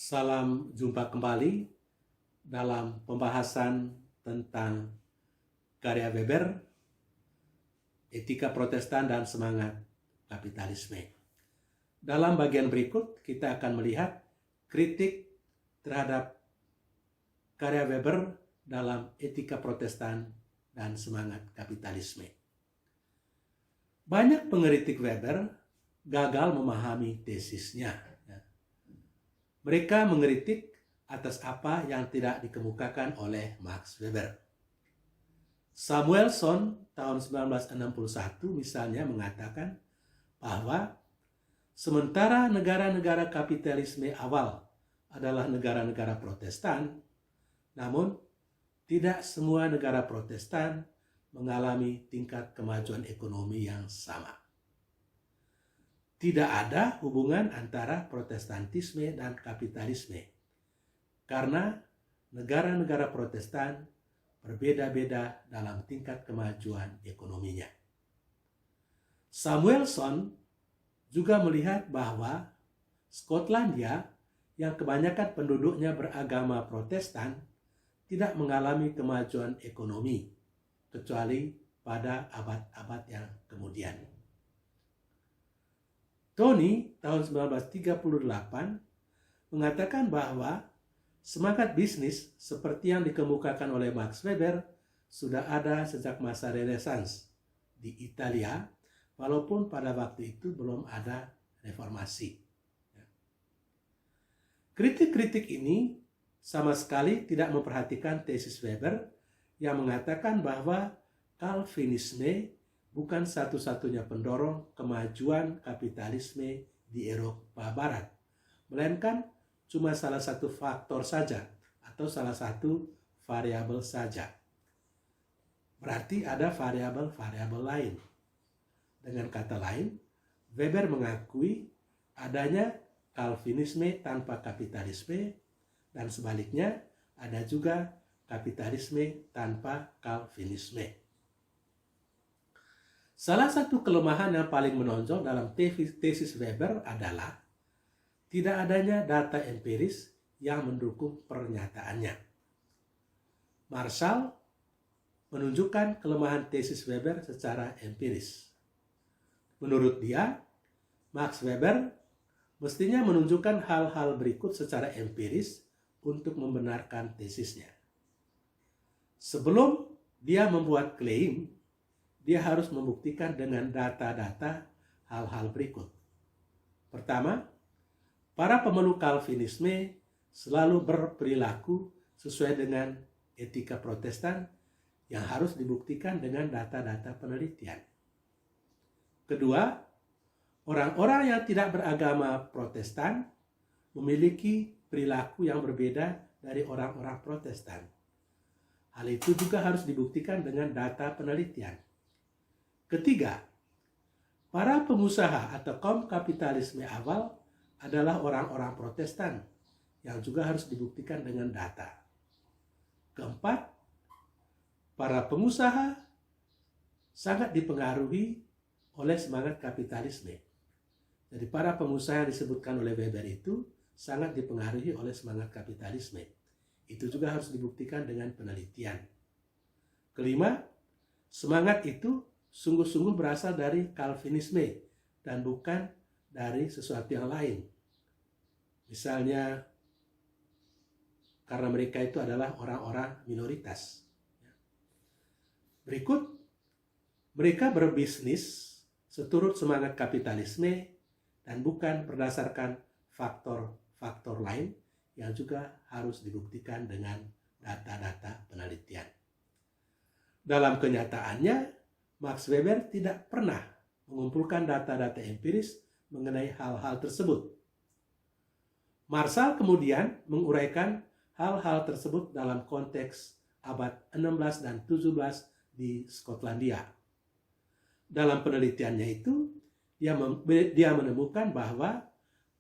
Salam jumpa kembali dalam pembahasan tentang karya Weber, Etika Protestan dan Semangat Kapitalisme. Dalam bagian berikut kita akan melihat kritik terhadap karya Weber dalam Etika Protestan dan Semangat Kapitalisme. Banyak pengkritik Weber gagal memahami tesisnya. Mereka mengkritik atas apa yang tidak dikemukakan oleh Max Weber. Samuelson tahun 1961 misalnya mengatakan bahwa sementara negara-negara kapitalisme awal adalah negara-negara Protestan, namun tidak semua negara Protestan mengalami tingkat kemajuan ekonomi yang sama. Tidak ada hubungan antara Protestantisme dan kapitalisme, karena negara-negara Protestan berbeda-beda dalam tingkat kemajuan ekonominya. Samuelson juga melihat bahwa Skotlandia yang kebanyakan penduduknya beragama Protestan tidak mengalami kemajuan ekonomi, kecuali pada abad-abad yang kemudian. Tony tahun 1938 mengatakan bahwa semangat bisnis seperti yang dikemukakan oleh Max Weber sudah ada sejak masa Renaissance di Italia, walaupun pada waktu itu belum ada reformasi. Kritik-kritik ini sama sekali tidak memperhatikan tesis Weber yang mengatakan bahwa Calvinisme bukan satu-satunya pendorong kemajuan kapitalisme di Eropa Barat, melainkan cuma salah satu faktor saja atau salah satu variabel saja. Berarti ada variabel-variabel lain. Dengan kata lain, Weber mengakui adanya Calvinisme tanpa kapitalisme dan sebaliknya ada juga kapitalisme tanpa Calvinisme. Salah satu kelemahan yang paling menonjol dalam tesis Weber adalah tidak adanya data empiris yang mendukung pernyataannya. Marshall menunjukkan kelemahan tesis Weber secara empiris. Menurut dia, Max Weber mestinya menunjukkan hal-hal berikut secara empiris untuk membenarkan tesisnya. Sebelum dia membuat klaim, dia harus membuktikan dengan data-data hal-hal berikut. Pertama, para pemeluk Calvinisme selalu berperilaku sesuai dengan etika Protestan yang harus dibuktikan dengan data-data penelitian. Kedua, orang-orang yang tidak beragama Protestan memiliki perilaku yang berbeda dari orang-orang Protestan. Hal itu juga harus dibuktikan dengan data penelitian. Ketiga, para pengusaha atau kaum kapitalisme awal adalah orang-orang Protestan yang juga harus dibuktikan dengan data. Keempat, para pengusaha sangat dipengaruhi oleh semangat kapitalisme. Jadi para pengusaha yang disebutkan oleh Weber itu sangat dipengaruhi oleh semangat kapitalisme. Itu juga harus dibuktikan dengan penelitian. Kelima, semangat itu sungguh-sungguh berasal dari Calvinisme dan bukan dari sesuatu yang lain. Misalnya, karena mereka itu adalah orang-orang minoritas. Berikut, mereka berbisnis seturut semangat kapitalisme dan bukan berdasarkan faktor-faktor lain yang juga harus dibuktikan dengan data-data penelitian. Dalam kenyataannya, Max Weber tidak pernah mengumpulkan data-data empiris mengenai hal-hal tersebut. Marshall kemudian menguraikan hal-hal tersebut dalam konteks abad 16 dan 17 di Skotlandia. Dalam penelitiannya itu, dia menemukan bahwa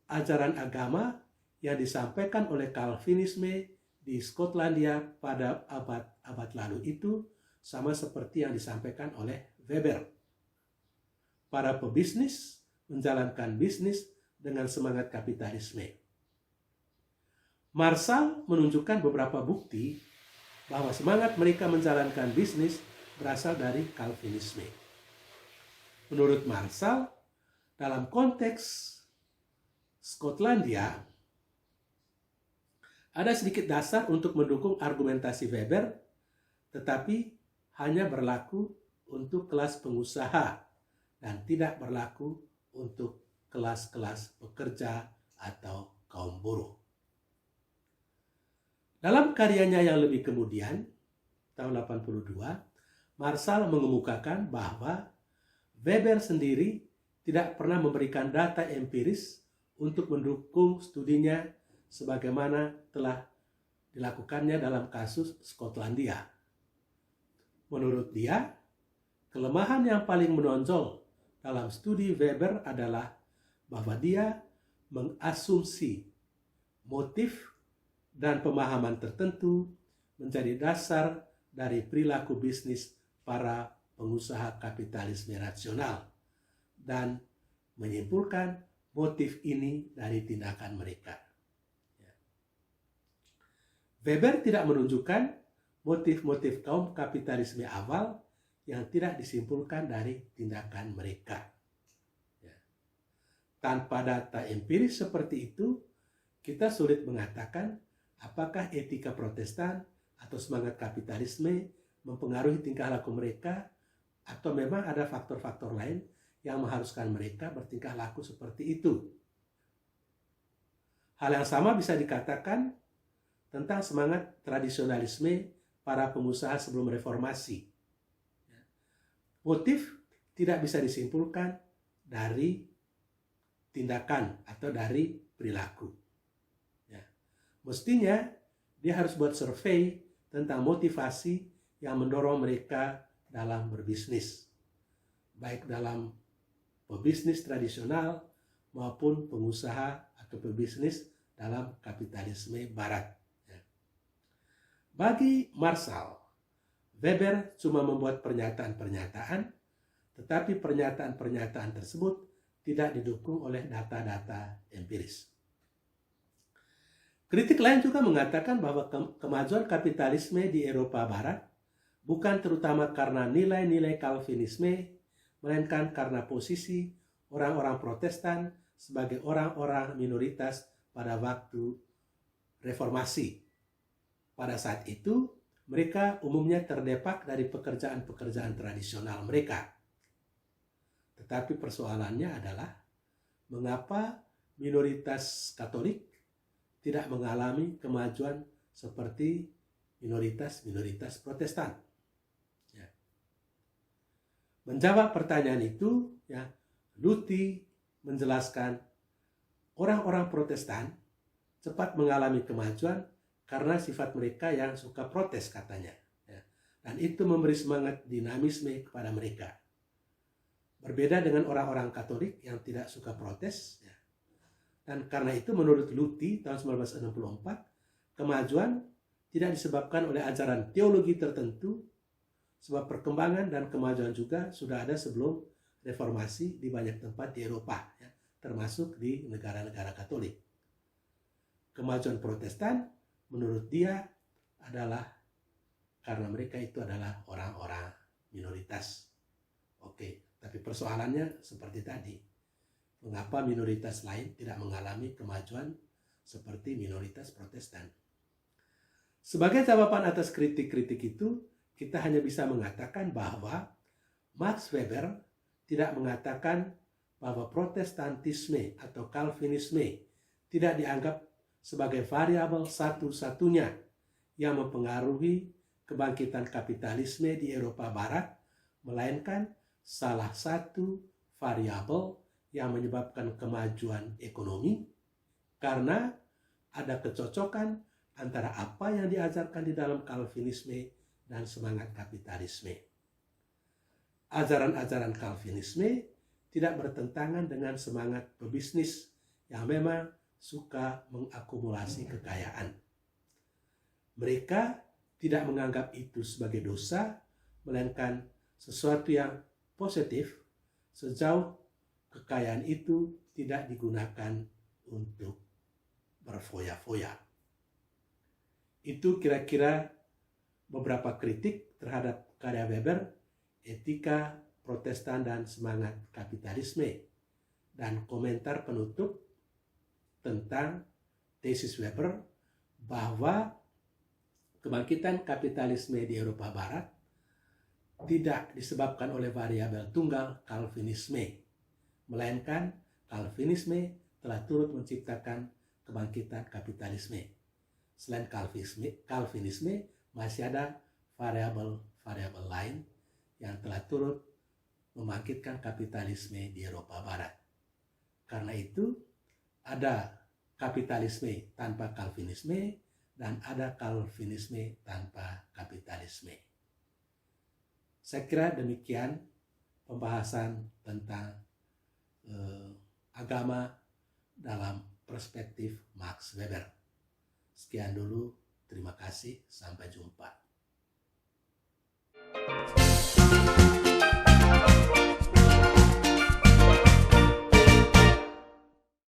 ajaran agama yang disampaikan oleh Calvinisme di Skotlandia pada abad-abad lalu itu sama seperti yang disampaikan oleh Weber. Para pebisnis menjalankan bisnis dengan semangat kapitalisme. Marshall menunjukkan beberapa bukti bahwa semangat mereka menjalankan bisnis berasal dari Calvinisme. Menurut Marshall, dalam konteks Skotlandia, ada sedikit dasar untuk mendukung argumentasi Weber, tetapi hanya berlaku untuk kelas pengusaha dan tidak berlaku untuk kelas-kelas pekerja atau kaum buruh. Dalam karyanya yang lebih kemudian, tahun 82, Marshall mengemukakan bahwa Weber sendiri tidak pernah memberikan data empiris untuk mendukung studinya sebagaimana telah dilakukannya dalam kasus Skotlandia. Menurut dia, kelemahan yang paling menonjol dalam studi Weber adalah bahwa dia mengasumsi motif dan pemahaman tertentu menjadi dasar dari perilaku bisnis para pengusaha kapitalisme rasional dan menyimpulkan motif ini dari tindakan mereka. Weber tidak menunjukkan motif-motif kaum kapitalisme awal yang tidak disimpulkan dari tindakan mereka. Tanpa data empiris seperti itu, kita sulit mengatakan apakah etika Protestan atau semangat kapitalisme mempengaruhi tingkah laku mereka atau memang ada faktor-faktor lain yang mengharuskan mereka bertingkah laku seperti itu. Hal yang sama bisa dikatakan tentang semangat tradisionalisme para pengusaha sebelum reformasi. Motif tidak bisa disimpulkan dari tindakan atau dari perilaku. Mestinya dia harus buat survei tentang motivasi yang mendorong mereka dalam berbisnis, baik dalam pebisnis tradisional maupun pengusaha atau pebisnis dalam kapitalisme barat. Bagi Marshall, Weber cuma membuat pernyataan-pernyataan, tetapi pernyataan-pernyataan tersebut tidak didukung oleh data-data empiris. Kritik lain juga mengatakan bahwa kemajuan kapitalisme di Eropa Barat bukan terutama karena nilai-nilai Calvinisme, melainkan karena posisi orang-orang Protestan sebagai orang-orang minoritas pada waktu reformasi. Pada saat itu, mereka umumnya terdepak dari pekerjaan-pekerjaan tradisional mereka. Tetapi persoalannya adalah mengapa minoritas Katolik tidak mengalami kemajuan seperti minoritas-minoritas Protestan. Menjawab pertanyaan itu, Luthi menjelaskan orang-orang Protestan cepat mengalami kemajuan karena sifat mereka yang suka protes katanya. Dan itu memberi semangat dinamisme kepada mereka. Berbeda dengan orang-orang Katolik yang tidak suka protes. Dan karena itu menurut Luthi tahun 1964, kemajuan tidak disebabkan oleh ajaran teologi tertentu, sebab perkembangan dan kemajuan juga sudah ada sebelum reformasi di banyak tempat di Eropa, termasuk di negara-negara Katolik. Kemajuan Protestan menurut dia adalah karena mereka itu adalah orang-orang minoritas. Oke, tapi persoalannya seperti tadi. Mengapa minoritas lain tidak mengalami kemajuan seperti minoritas Protestan? Sebagai jawaban atas kritik-kritik itu, kita hanya bisa mengatakan bahwa Max Weber tidak mengatakan bahwa Protestantisme atau Calvinisme tidak dianggap sebagai variabel satu-satunya yang mempengaruhi kebangkitan kapitalisme di Eropa Barat, melainkan salah satu variabel yang menyebabkan kemajuan ekonomi karena ada kecocokan antara apa yang diajarkan di dalam Calvinisme dan semangat kapitalisme. Ajaran-ajaran Calvinisme tidak bertentangan dengan semangat pebisnis yang memang suka mengakumulasi kekayaan. Mereka tidak menganggap itu sebagai dosa, melainkan sesuatu yang positif sejauh kekayaan itu tidak digunakan untuk berfoya-foya. Itu kira-kira beberapa kritik terhadap karya Weber, Etika Protestan dan Semangat Kapitalisme, dan komentar penutup tentang tesis Weber bahwa kebangkitan kapitalisme di Eropa Barat tidak disebabkan oleh variabel tunggal Calvinisme, melainkan Calvinisme telah turut menciptakan kebangkitan kapitalisme. Selain Calvinisme masih ada variabel-variabel lain yang telah turut membangkitkan kapitalisme di Eropa Barat. Karena itu, ada kapitalisme tanpa Calvinisme dan ada Calvinisme tanpa kapitalisme. Saya kira demikian pembahasan tentang agama dalam perspektif Max Weber. Sekian dulu, terima kasih, sampai jumpa.